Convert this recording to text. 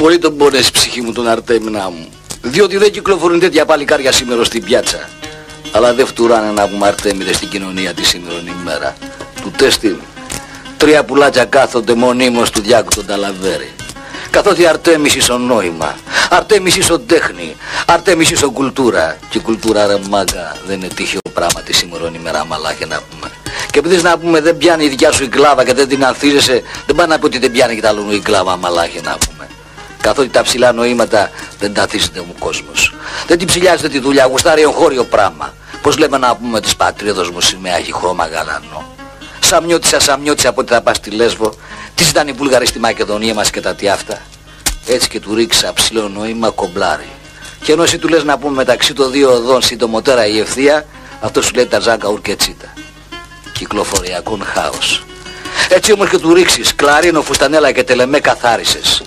πολύ τον πόνες ψυχή μου τον Αρτέμινα μου. Διότι δεν κυκλοφορούν τέτοια παλικάρια σήμερα στην πιάτσα. Αλλά δεν φτουράνε να πούμε Αρτέμιδες στην κοινωνία τη σήμερον ημέρα. Του τέστη 3 πουλάκια κάθονται μονίμως του Διάκου τον Ταλαβέρη. Καθότι Αρτέμις ίσο νόημα, Αρτέμις ίσο τέχνη, Αρτέμις ίσο κουλτούρα. Και η κουλτούρα ρε μάγκα δεν είναι τύχιο πράγμα τη σήμερον ημέρα μαλάχε να πούμε. Και επειδή να πούμε δεν πιάνει η δικιά σου η κλάβα και δεν την ανθίζεσαι, δεν πάει να πει ότι δεν πιάνει και τα άλλον η κλάβα μαλάχε να πούμε. Καθότι τα ψηλά νοήματα δεν τα αθίζεται ο κόσμος. Δεν την ψηλιάζεται τη δουλειά, γουστάρει εγχώριο πράγμα. Πώς λέμε να πούμε της πατρίδος μου σημαία έχει χρώμα γαλανό. Σαμιώτησα από ότι θα πας στη Λέσβο. Τι ήταν οι Βούλγαροι στη Μακεδονία μας και τα τι αυτά. Έτσι και του ρίξα ψηλό νόημα κομπλάρι. Και ενώ εσύ του λες να πούμε μεταξύ των δύο οδών συντομότερα η ευθεία, αυτό σου λέει τα ζάκα ουρκετσίτα. Κυκλοφοριακόν χάος. Έτσι όμως και του ρίξεις κλαρίνο, φουστανέλα και τελεμέ καθάρισες.